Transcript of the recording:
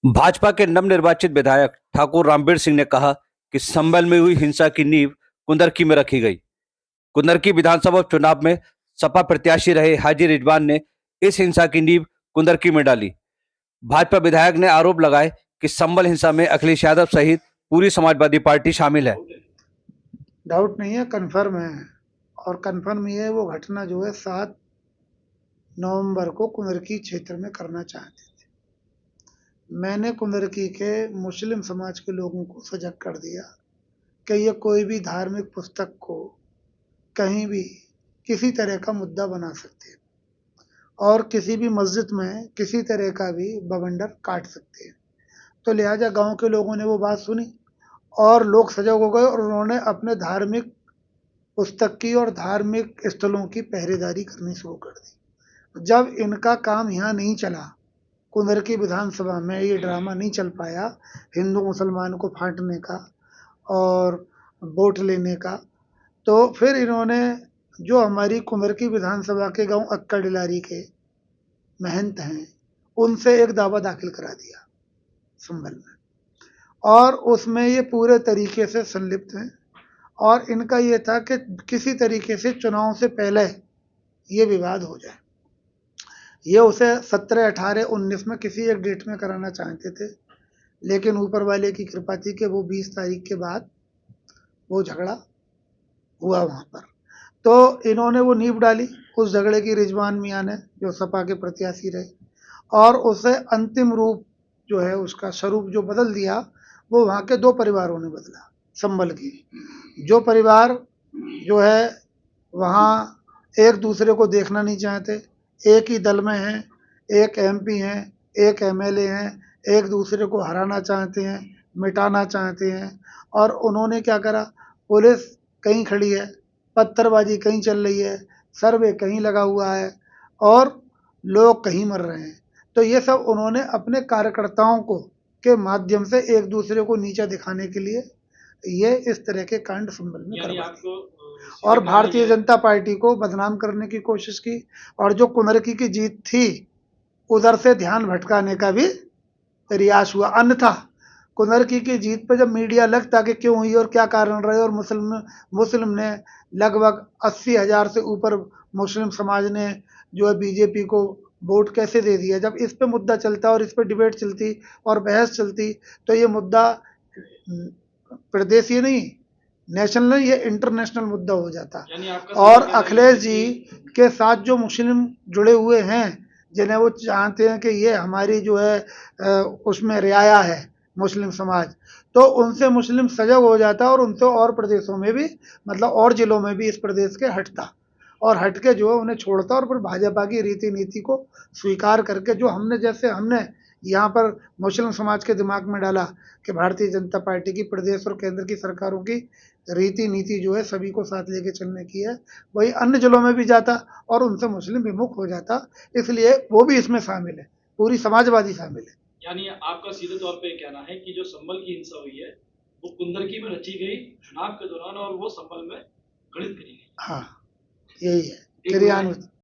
भाजपा के नवनिर्वाचित विधायक ठाकुर रामवीर सिंह ने कहा कि संभल में हुई हिंसा की नींव कुंदरकी में रखी गई। कुंदरकी विधानसभा चुनाव में सपा प्रत्याशी रहे हाजी रिजवान ने इस हिंसा की नींव कुंदरकी में डाली। भाजपा विधायक ने आरोप लगाए कि संभल हिंसा में अखिलेश यादव सहित पूरी समाजवादी पार्टी शामिल है। डाउट नहीं है, कन्फर्म है। और कन्फर्म ये है, वो घटना जो है 7 नवंबर को कुंदरकी क्षेत्र में करना चाहते थे। मैंने कुंदरकी के मुस्लिम समाज के लोगों को सजग कर दिया कि ये कोई भी धार्मिक पुस्तक को कहीं भी किसी तरह का मुद्दा बना सकते हैं और किसी भी मस्जिद में किसी तरह का भी बवंडर काट सकते हैं। तो लिहाजा गांव के लोगों ने वो बात सुनी और लोग सजग हो गए और उन्होंने अपने धार्मिक पुस्तक की और धार्मिक स्थलों की पहरेदारी करनी शुरू कर दी। जब इनका काम यहाँ नहीं चला, कुंदरकी विधानसभा में ये ड्रामा नहीं चल पाया हिंदू मुसलमान को फांटने का और वोट लेने का, तो फिर इन्होंने जो हमारी कुंदरकी विधानसभा के गांव अक्का डिलारी के महंत हैं, उनसे एक दावा दाखिल करा दिया संभल में, और उसमें ये पूरे तरीके से संलिप्त हैं। और इनका ये था कि किसी तरीके से चुनाव से पहले ये विवाद हो जाए। ये उसे 17, 18, 19 में किसी एक डेट में कराना चाहते थे, लेकिन ऊपर वाले की कृपा थी कि वो 20 तारीख के बाद वो झगड़ा हुआ वहाँ पर। तो इन्होंने वो नींव डाली उस झगड़े की, रिजवान मियाँ ने, जो सपा के प्रत्याशी रहे, और उसे अंतिम रूप जो है, उसका स्वरूप जो बदल दिया, वो वहाँ के 2 परिवारों ने बदला। संभल की जो परिवार जो है वहाँ एक दूसरे को देखना नहीं चाहते, एक ही दल में हैं, एक एमपी हैं, एक एमएलए हैं, एक दूसरे को हराना चाहते हैं, मिटाना चाहते हैं। और उन्होंने क्या करा, पुलिस कहीं खड़ी है, पत्थरबाजी कहीं चल रही है, सर्वे कहीं लगा हुआ है और लोग कहीं मर रहे हैं। तो ये सब उन्होंने अपने कार्यकर्ताओं को के माध्यम से एक दूसरे को नीचा दिखाने के लिए ये इस तरह के कांड संभल में करवा दिए और भारतीय जनता पार्टी को बदनाम करने की कोशिश की। और जो कुंदरकी की जीत थी, उधर से ध्यान भटकाने का भी प्रयास हुआ। अन्यथा कुंदरकी की जीत पर जब मीडिया लगता कि क्यों हुई और क्या कारण रहे, और मुस्लिम ने लगभग 80,000 से ऊपर मुस्लिम समाज ने जो है बीजेपी को वोट कैसे दे दिया, जब इस पे मुद्दा चलता और इस पे डिबेट चलती और बहस चलती, तो ये मुद्दा प्रदेशीय नहीं, नेशनल नहीं, ये इंटरनेशनल मुद्दा हो जाता। और अखिलेश जी के साथ जो मुस्लिम जुड़े हुए हैं, जिन्हें वो चाहते हैं कि ये हमारी जो है उसमें रियाया है मुस्लिम समाज, तो उनसे मुस्लिम सजग हो जाता और उनसे और प्रदेशों में भी, मतलब और जिलों में भी इस प्रदेश के हटता और हट के जो है उन्हें छोड़ता और फिर भाजपा की रीति नीति को स्वीकार करके, जो हमने यहाँ पर मुस्लिम समाज के दिमाग में डाला कि भारतीय जनता पार्टी की प्रदेश और केंद्र की सरकारों की रीति नीति जो है सभी को साथ लेके चलने की है, वही अन्य जिलों में भी जाता और उनसे मुस्लिम विमुख हो जाता। इसलिए वो भी इसमें शामिल है, पूरी समाजवादी शामिल है। यानी आपका सीधे तौर पे कहना है कि जो संभल की हिंसा हुई है वो कुंदरकी में रची गई चुनाव के दौरान और वो संभल में गणित करी गई। हाँ, यही है क्रियान्वित।